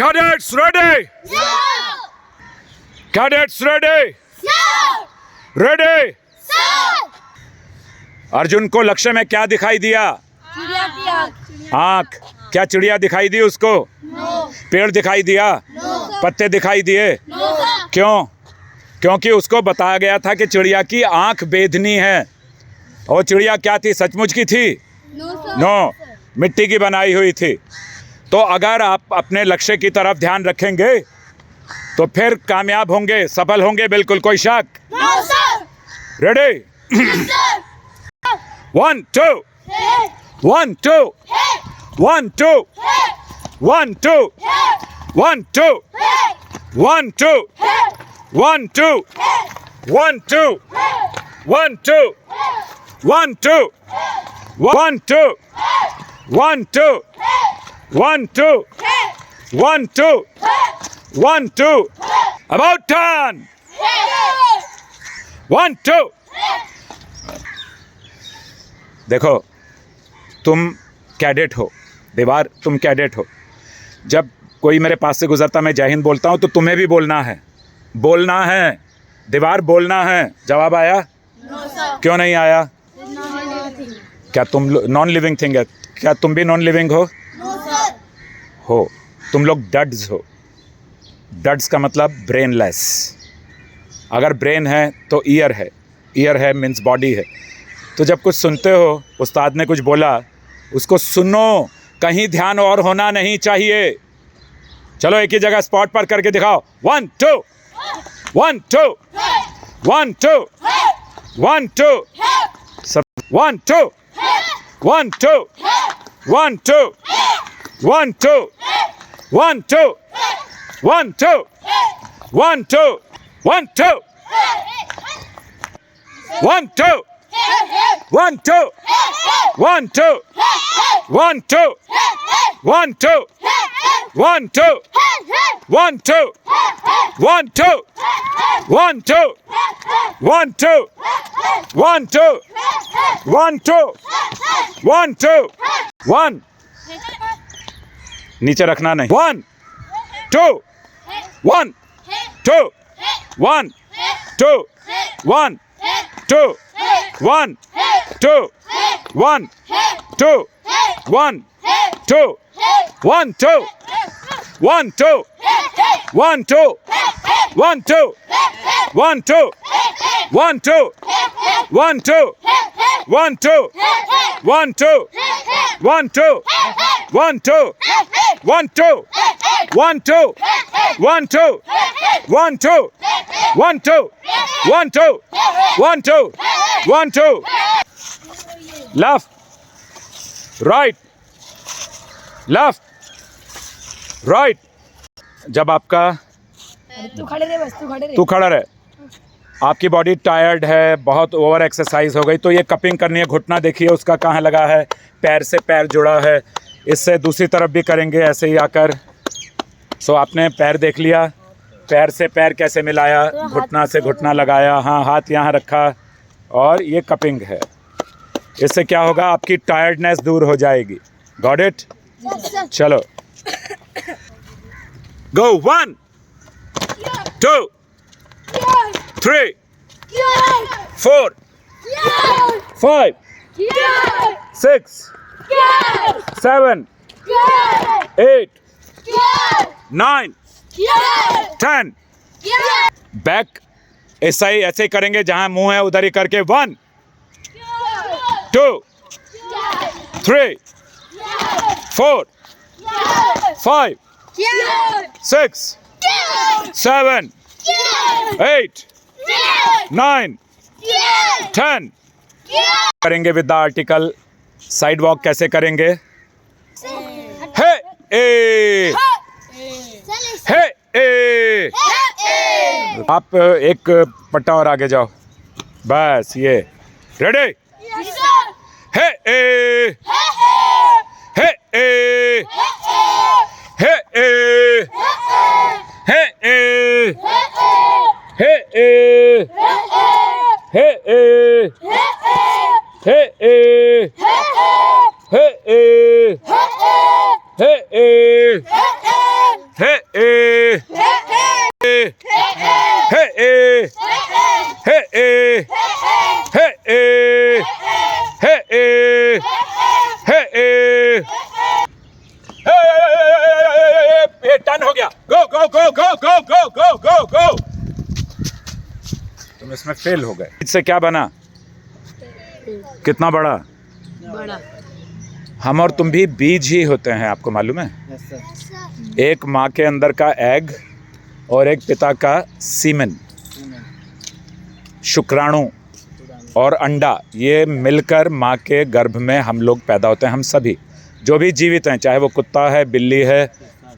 Cadets ready? Sir! Cadets ready? Sir! Ready? Sir! Arjun को लक्ष्य में क्या दिखाई दिया? चिड़िया की आँख। आँख। क्या चिड़िया दिखाई दी उसको? No. पेड़ दिखाई दिया? No. पत्ते दिखाई दिए? No, sir. क्यों? क्योंकि उसको बताया गया था कि चिड़िया की आँख बेधनी है। और चिड़िया क्या थी? सचमुच की थी? No, sir. नो, मिट्टी की बनाई हुई थी। तो अगर आप अपने लक्ष्य की तरफ ध्यान रखेंगे तो फिर कामयाब होंगे, सफल होंगे, बिल्कुल कोई शक? No, sir. Ready? Yes, sir. 1 2 Hey, 1 2 hey, 1 2 hey, 1 2 hey, 1 2 hey, 1 2 hey, 1 2 hey, 1 2 hey, 1 2 1 2 1 2 1 2 1 2 1 2 1 2 about turn hey, 1 2 देखो, तुम कैडेट हो, दीवार, तुम कैडेट हो। जब कोई मेरे पास से गुजरता मैं जय हिंद बोलता हूँ तो तुम्हें भी बोलना है, बोलना है, दीवार बोलना है। जवाब आया? No, sir. क्यों नहीं आया? Nothing. क्या तुम नॉन लिविंग थिंग है? क्या तुम भी नॉन लिविंग हो? No, sir. हो। तुम लोग डड्स हो। डड्स का मतलब ब्रेनलेस। अगर ब्रेन है तो ईयर है, ईयर है मीन्स बॉडी है। तो जब कुछ सुनते हो, उस्ताद ने कुछ बोला, उसको सुनो, कहीं ध्यान और होना नहीं चाहिए। चलो एक ही जगह स्पॉट पर करके दिखाओ। 1 2 1 2 1 2 1 2 सब 1 2 1 2 1 2 1 2 1 2 1 2 1 2 1 2 1 2 1 2 1 2 1 2 1 2 1 2 1 2 1 2 1 2 1 2 1 2 1 2 1 2 1 नीचे रखना नहीं। 1 2 1 2 1 2 1 2 1 2 1 2 1 2 1 2 1 2 1 2 1 2 1 2 1 2 1 2 1 2 1 2 1 2 1 2 1 2 1 2 1 2 1 2 1 2 1 2 1 2 1 2 left right left right। जब आपका तू खड़े रहे, बस तू खड़े रहे। तू खड़ा रहे, आपकी बॉडी टायर्ड है, बहुत ओवर एक्सरसाइज हो गई, तो ये कपिंग करनी है। घुटना देखिए उसका कहाँ लगा है, पैर से पैर जुड़ा है। इससे दूसरी तरफ भी करेंगे ऐसे ही आकर। सो आपने पैर देख लिया, पैर से पैर कैसे मिलाया, घुटना से घुटना लगाया, हाँ हाथ यहाँ रखा, और ये कपिंग है। इससे क्या होगा, आपकी टायर्डनेस दूर हो जाएगी। Got it? चलो गो। 1 2 3 4 5 6 7 8 9 10। बैक ऐसा ही ऐसे ही करेंगे, जहां मुंह है उधर ही करके। 1 2 3 4 5 6 7 8 9 10 करेंगे with the article. Side walk कैसे करेंगे? हे ए हे ए। आप एक पट्टा और आगे जाओ, बस ये। रेडी? हे ए हे ए हे ए हे ए हे ए हे ए हे ए हे ए हे ए हे हे ए हे ए ये टर्न हो गया। गो go go go go go go go गो। तुम इसमें फेल हो गए। इससे क्या बना? कितना बड़ा? बड़ा। हम और तुम भी बीज ही होते हैं, आपको मालूम है? एक माँ के अंदर का एग और एक पिता का सीमेन, शुक्राणु और अंडा, ये मिलकर माँ के गर्भ में हम लोग पैदा होते हैं। हम सभी जो भी जीवित हैं, चाहे वो कुत्ता है, बिल्ली है,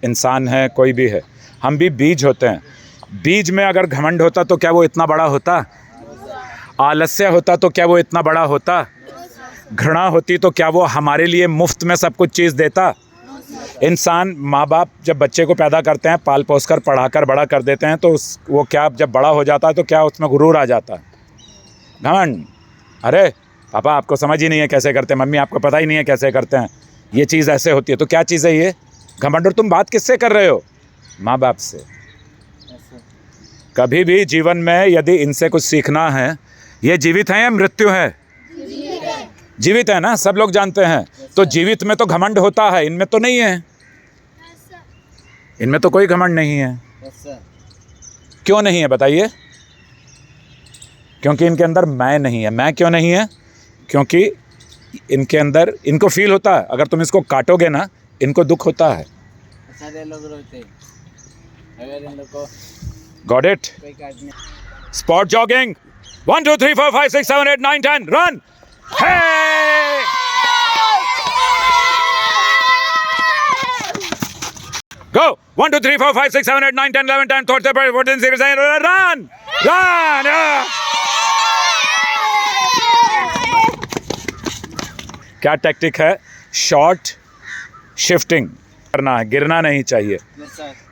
इंसान है, कोई भी है, हम भी बीज होते हैं। बीज में अगर घमंड होता तो क्या वो इतना बड़ा होता? आलस्य होता तो क्या वो इतना बड़ा होता? घृणा होती तो क्या वो हमारे लिए मुफ्त में सब कुछ चीज़ देता? इंसान, माँ बाप जब बच्चे को पैदा करते हैं, पाल पोस कर पढ़ा कर बड़ा कर देते हैं, तो वो क्या जब बड़ा हो जाता है तो क्या उसमें गुरूर आ जाता है? घमंड। अरे पापा आपको समझ ही नहीं है कैसे करते हैं, मम्मी आपको पता ही नहीं है कैसे करते हैं, ये चीज़ ऐसे होती है। तो क्या चीज़ है ये? घमंड। और तुम बात किससे कर रहे हो? माँ बाप से। कभी भी जीवन में यदि इनसे कुछ सीखना है, ये जीवित हैं या मृत्यु है? जीवित है ना, सब लोग जानते हैं। तो जीवित में तो घमंड होता है, इनमें तो नहीं है। इनमें तो कोई घमंड नहीं है। क्यों नहीं है बताइए? क्योंकि इनके अंदर मैं नहीं है। मैं क्यों नहीं है? क्योंकि इनके अंदर, इनको फील होता है, अगर तुम इसको काटोगे ना, इनको दुख होता है। लोग रोते अगर इन लोग को गॉट इट? कोई काटने। Spot jogging. 1 2 3 4 5 6 7 8 9 10 run. Hey! Go! 1 2 3 4 5 6 7 8 9 10 11 10 12 13 14 16 run! Run! क्या टैक्टिक है? शॉर्ट शिफ्टिंग करना है, गिरना नहीं चाहिए।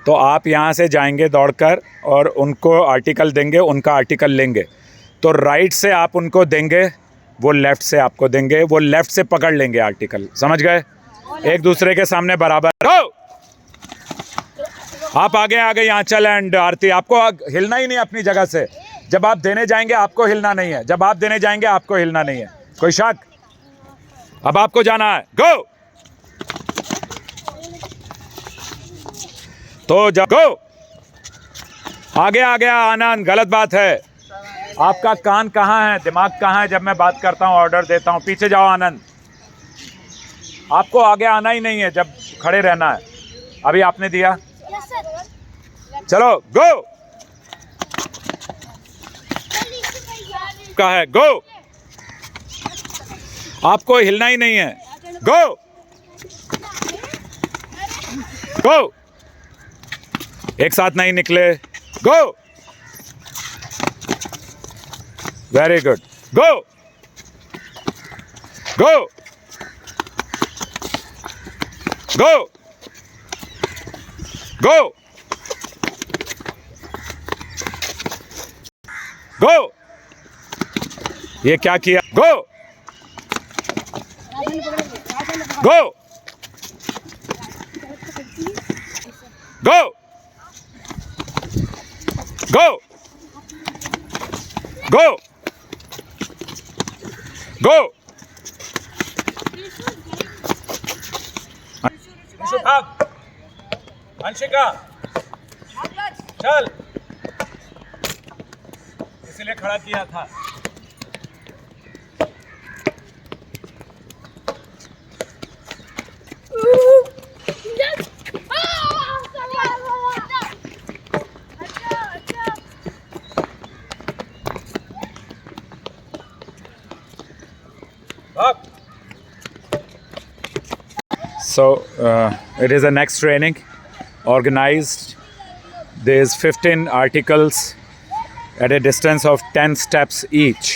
तो आप यहाँ से जाएंगे दौड़कर और उनको आर्टिकल देंगे, उनका आर्टिकल लेंगे। तो राइट से आप उनको देंगे, वो लेफ़्ट से आपको देंगे, वो लेफ़्ट से पकड़ लेंगे आर्टिकल। समझ गए? एक दूसरे के सामने बराबर। हो! आप आगे आ गए यहाँ। चल एंड आरती, आपको हिलना ही नहीं अपनी जगह से। जब आप देने जाएंगे आपको हिलना नहीं है, जब आप देने जाएंगे आपको हिलना नहीं है। कोई शक? अब आपको जाना है। गो! तो जब गो! आगे आ गया आनंद। गलत बात है। आपका कान कहाँ है, दिमाग कहाँ है जब मैं बात करता हूँ, ऑर्डर देता हूँ? पीछे जाओ आनंद। आपको आगे आना ही नहीं है, जब खड़े रहना है। अभी आपने दिया, चलो गो। का है गो। आपको हिलना ही नहीं है। गो गो। एक साथ नहीं निकले। Go. Very good. Go go go go go. ये क्या किया? गो गो गो गो गो गो। अंशिका चल, इसलिए खड़ा किया था। So it is a next training organized. There's 15 articles at a distance of 10 steps each.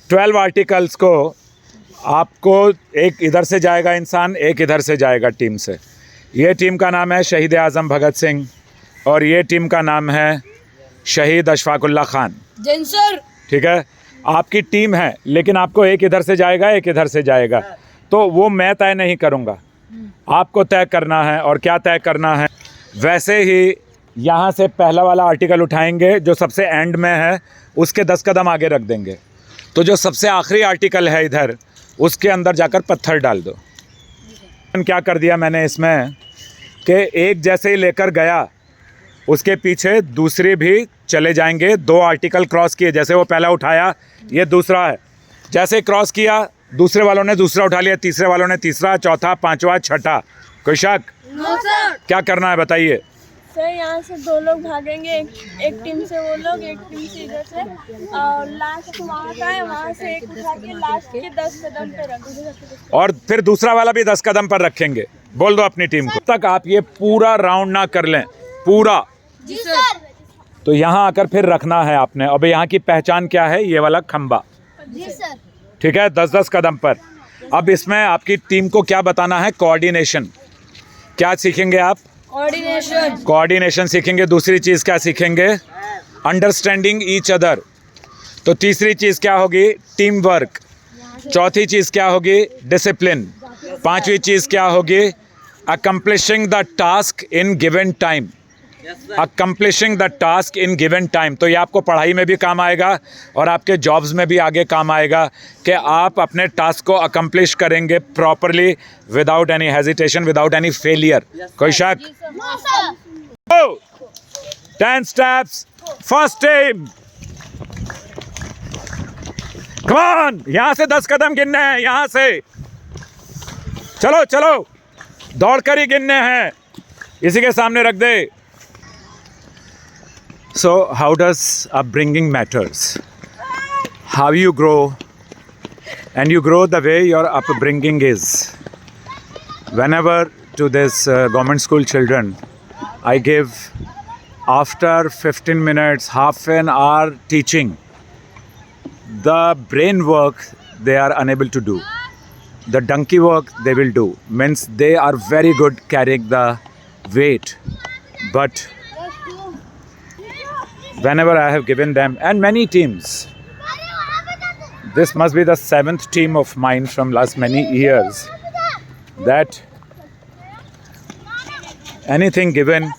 12 articles को आपको, एक इधर से जाएगा इंसान, एक इधर से जाएगा टीम से। ये टीम का नाम है शहीद आज़म भगत सिंह और ये टीम का नाम है शहीद अशफाकुल्ला खान। जैन सर। ठीक है, आपकी टीम है, लेकिन आपको एक इधर से जाएगा, एक इधर से जाएगा। तो वो मैं तय नहीं करूँगा, आपको तय करना है। और क्या तय करना है? वैसे ही यहाँ से पहला वाला आर्टिकल उठाएंगे जो सबसे एंड में है, उसके 10 कदम आगे रख देंगे। तो जो सबसे आखिरी आर्टिकल है इधर, उसके अंदर जाकर पत्थर डाल दो। क्या कर दिया मैंने इसमें कि एक जैसे ही लेकर गया, उसके पीछे दूसरे भी चले जाएंगे। 2 आर्टिकल क्रॉस किए, जैसे वो पहला उठाया, ये दूसरा है, जैसे क्रॉस किया दूसरे वालों ने दूसरा उठा लिया, तीसरे वालों ने तीसरा, चौथा, पांचवा, छठा। कोई शक? No sir. क्या करना है बताइए? सर यहाँ से 2 लोग भागेंगे, एक टीम से वो लोग, एक टीम से इधर से, और लास्ट वहाँ का है, वहाँ से एक उठा के लास्ट के 10 कदम पे रख दो। और फिर दूसरा वाला भी 10 कदम पर रखेंगे। बोल दो अपनी टीम को। तक आप ये पूरा राउंड ना कर लें, पूरा। जी सर। तो यहाँ आकर फिर रखना है आपने। अब यहाँ की पहचान क्या है? ये वाला खंबा, जी सर। ठीक है, 10-10 कदम पर। अब इसमें आपकी टीम को क्या बताना है? कोऑर्डिनेशन। क्या सीखेंगे आप? कोऑर्डिनेशन। कोऑर्डिनेशन सीखेंगे। दूसरी चीज़ क्या सीखेंगे? Understanding each other. तो तीसरी चीज़ क्या होगी? Team work. चौथी चीज़ क्या होगी? डिसिप्लिन। पांचवी चीज़ क्या होगी? Accomplishing the task in given time. Accomplishing the task in given time. तो ये आपको पढ़ाई में भी काम आएगा और आपके जॉब्स में भी आगे काम आएगा कि आप अपने टास्क को अकम्प्लिश करेंगे properly, without any hesitation, without any failure. कोई शक? No sir. 10 steps, first team. Come on, यहाँ से 10 कदम गिनने हैं, यहाँ से। चलो चलो, दौड़कर ही गिनने हैं। इसी के सामने रख दे। So how does upbringing matters? How you grow, and you grow the way your upbringing is. Whenever to this government school children, I give after 15 minutes, half an hour teaching. The brain work they are unable to do. The donkey work they will do. Means they are very good carrying the weight, but whenever I have given them, and many teams, this must be the 7th team of mine from last many years, that anything given,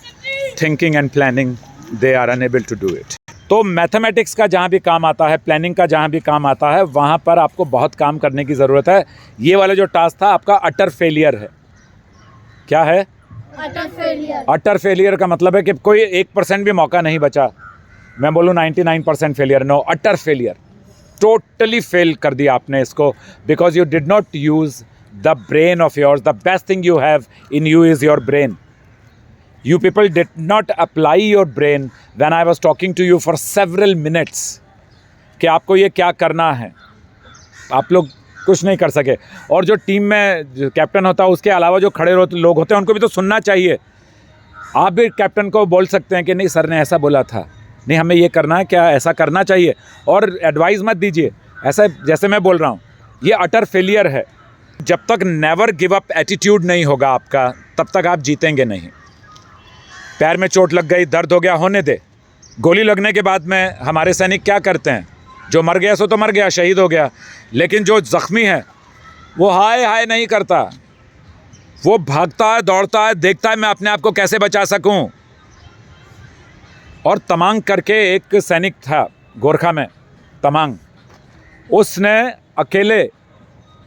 thinking and planning, they are unable to do it. तो mathematics का जहाँ भी काम आता है, planning का जहाँ भी काम आता है, वहाँ पर आपको बहुत काम करने की ज़रूरत है। ये वाला जो टास्क था आपका अटर फेलियर है। क्या है? Utter failure. अटर फेलियर का मतलब है कि कोई 1% भी मौका नहीं बचा। मैं बोलूँ 99% failure. No, utter failure. Totally fail कर दिया आपने इसको, because you did not use the brain of yours. The best thing you have in you is your brain. You people did not apply your brain when I was talking to you for several minutes कि आपको ये क्या करना है। आप लोग कुछ नहीं कर सके। और जो टीम में जो कैप्टन होता है, उसके अलावा जो खड़े लोग होते हैं, उनको भी तो सुनना चाहिए। आप भी कैप्टन को बोल सकते हैं कि नहीं सर ने ऐसा बोला था, नहीं हमें ये करना है, क्या ऐसा करना चाहिए। और एडवाइस मत दीजिए ऐसा जैसे मैं बोल रहा हूँ। ये अटर फेलियर है। जब तक नेवर गिव अप एटीट्यूड नहीं होगा आपका, तब तक आप जीतेंगे नहीं। पैर में चोट लग गई, दर्द हो गया, होने दे। गोली लगने के बाद में हमारे सैनिक क्या करते हैं? जो मर गया सो तो मर गया, शहीद हो गया। लेकिन जो ज़ख्मी है वो हाय हाय नहीं करता, वो भागता है, दौड़ता है, देखता है मैं अपने आप को कैसे बचा सकूं। और तमांग करके एक सैनिक था गोरखा में, तमांग। उसने अकेले,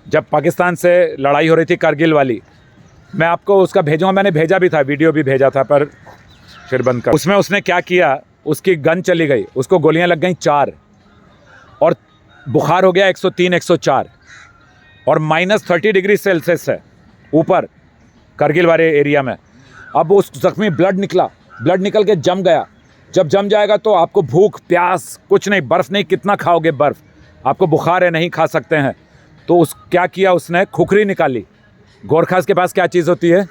जब पाकिस्तान से लड़ाई हो रही थी कारगिल वाली, मैं आपको उसका भेजूँगा, मैंने भेजा भी था, वीडियो भी भेजा था, पर फिर बंद कर। उसमें उसने क्या किया, उसकी गन चली गई, उसको गोलियां लग गई 4, और बुखार हो गया 103-104, और -30 डिग्री सेल्सियस है ऊपर करगिल वाले एरिया में। अब उस जख्मी ब्लड निकला, ब्लड निकल के जम गया। जब जम जाएगा तो आपको भूख प्यास कुछ नहीं, बर्फ़ नहीं, कितना खाओगे बर्फ़? आपको बुखार है, नहीं खा सकते हैं। तो उस क्या किया उसने, खुखरी निकाली। गोरखास के पास क्या चीज़ होती है?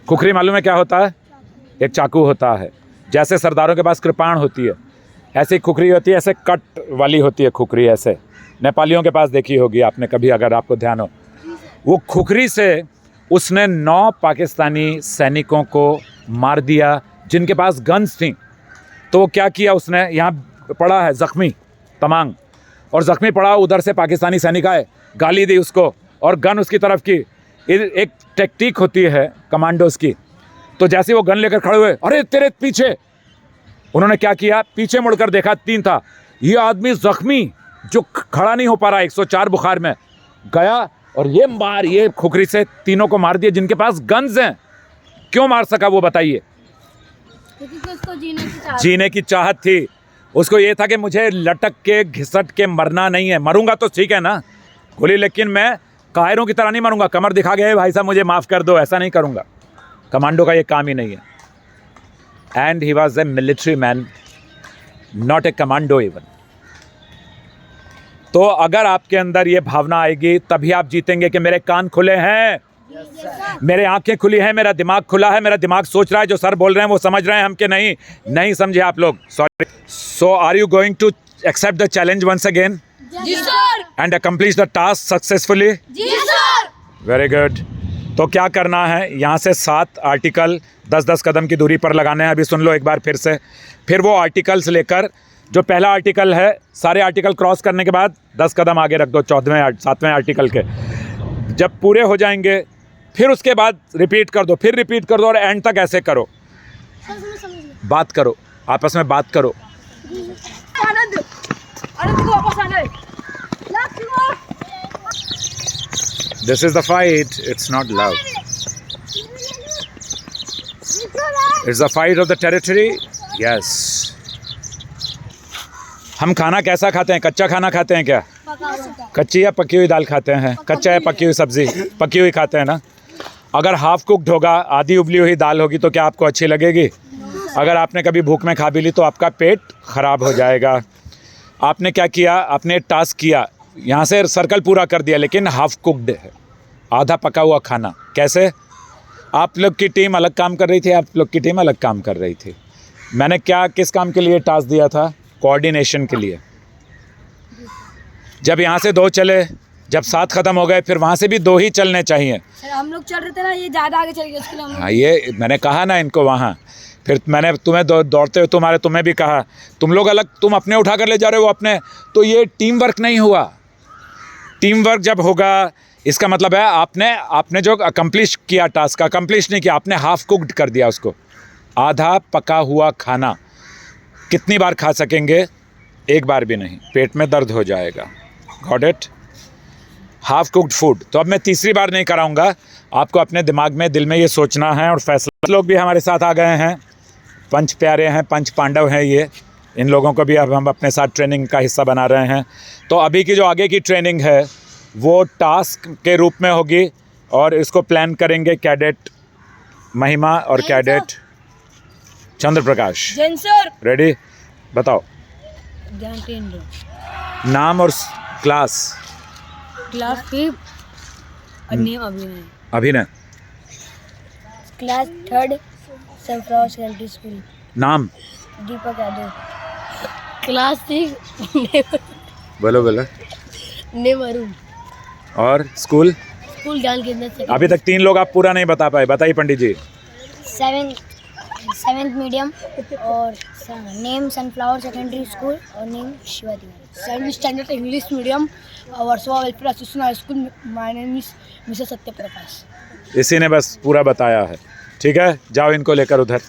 खुखरी। मालूम है क्या होता है? एक चाकू होता है। जैसे सरदारों के पास कृपाण होती है, ऐसी खुखरी होती है, ऐसे कट वाली होती है खुखरी, ऐसे नेपालियों के पास देखी होगी आपने कभी, अगर आपको ध्यान हो। वो खुखरी से उसने 9 पाकिस्तानी सैनिकों को मार दिया जिनके पास गन्स थी। तो वो क्या किया उसने, यहाँ पड़ा है ज़ख्मी तमांग, और ज़ख्मी पड़ा, उधर से पाकिस्तानी सैनिक आए, गाली दी उसको और गन उसकी तरफ की। एक टेक्निक होती है कमांडोज़ की। तो जैसे वो गन लेकर खड़े हुए, अरे तेरे पीछे, उन्होंने क्या किया, पीछे मुड़कर देखा, 3 था। ये आदमी ज़ख्मी जो खड़ा नहीं हो पा रहा 104 बुखार में, गया और ये खुखरी से तीनों को मार दिया जिनके पास गन्स हैं। क्यों मार सका वो बताइए? क्योंकि उसको जीने की चाहत थी। उसको ये था कि मुझे लटक के घिसट के मरना नहीं है। मरूंगा तो ठीक है ना गोली, लेकिन मैं कायरों की तरह नहीं मरूंगा, कमर दिखा के भाई साहब मुझे माफ़ कर दो, ऐसा नहीं करूंगा। कमांडो का ये काम ही नहीं है। And he was a military man, not a commando even. तो अगर आपके अंदर ये भावना आएगी तभी आप जीतेंगे कि मेरे कान खुले हैं, मेरे आंखें खुली हैं, मेरा दिमाग खुला है, मेरा दिमाग सोच रहा है, जो सर बोल रहे हैं वो समझ रहे हैं हम कि नहीं समझे आप लोग? Sorry. So are you going to accept the challenge once again जी sir. And accomplish the task successfully? जी सर। Very good. तो क्या करना है, यहाँ से 7 आर्टिकल 10-10 कदम की दूरी पर लगाने हैं। अभी सुन लो एक बार फिर से। फिर वो आर्टिकल्स लेकर, जो पहला आर्टिकल है, सारे आर्टिकल क्रॉस करने के बाद 10 कदम आगे रख दो 7वें आर्टिकल के। जब पूरे हो जाएंगे फिर उसके बाद रिपीट कर दो, फिर रिपीट कर दो और एंड तक ऐसे करो। बात करो, आपस में बात करो। आनंद को वापस आना है। This is the fight, it's not love. It's the fight of the territory. Yes. हम खाना कैसा खाते हैं? कच्चा खाना खाते हैं क्या? कच्ची या पकी हुई दाल खाते हैं? कच्चा या पकी हुई सब्जी? पकी हुई खाते हैं ना। अगर हाफ कुक्ड होगा, आधी उबली हुई दाल होगी तो क्या आपको अच्छी लगेगी? अगर आपने कभी भूख में खा भी ली तो आपका पेट खराब हो जाएगा। आपने क्या किया? आपने टास्क किया, यहाँ से सर्कल पूरा कर दिया, लेकिन हाफ कुक्ड है, आधा पका हुआ खाना। कैसे? आप लोग की टीम अलग काम कर रही थी, आप लोग की टीम अलग काम कर रही थी। मैंने किस काम के लिए टास्क दिया था? कोऑर्डिनेशन के लिए। जब यहाँ से 2 चले, जब 7 खत्म हो गए, फिर वहाँ से भी 2 ही चलने चाहिए। सर हम लोग चल रहे थे ना, ये ज़्यादा आगे चल गए, उसके लिए हाँ, ये मैंने कहा ना इनको वहाँ। फिर मैंने तुम्हें दौड़ते हुए तुम्हें भी कहा, तुम लोग अलग, तुम अपने उठा कर ले जा रहे हो अपने, तो ये टीम वर्क नहीं हुआ। टीम वर्क जब होगा इसका मतलब है आपने जो अकम्प्लिश किया, टास्क अकम्प्लिश नहीं किया, आपने हाफ कुक्ड कर दिया उसको। आधा पका हुआ खाना कितनी बार खा सकेंगे? एक बार भी नहीं, पेट में दर्द हो जाएगा। Got it? Half cooked food. तो अब मैं तीसरी बार नहीं कराऊंगा, आपको अपने दिमाग में, दिल में ये सोचना है और फैसला। लोग भी हमारे साथ आ गए हैं, पंच प्यारे हैं, पंच पांडव हैं ये। इन लोगों को भी अब हम अपने साथ ट्रेनिंग का हिस्सा बना रहे हैं। तो अभी की जो आगे की ट्रेनिंग है वो टास्क के रूप में होगी और इसको प्लान करेंगे कैडेट महिमा और कैडेट चंद्र प्रकाश। जैन सर। रेडी? बताओ नाम और क्लास। क्लास 5 और नेम अभिनय। अभिनय। Class 3rd sunflower secondary school. नाम? दीपक यादव। क्लास 6 बोलो। नेम अरुण। और स्कूल? स्कूल ज्ञान केंद्र। अभी तक 3 लोग आप पूरा नहीं बता पाए, बताइए पंडित जी। 7th मीडियम और नेम सनफ्लावर सेकेंडरी स्कूल और name Shiva Tiwari. 7th standard English medium Versova welfare association high school. My name is Mrs Satyaprakash. इसी ने बस पूरा बताया है। ठीक है, जाओ इनको लेकर उधर।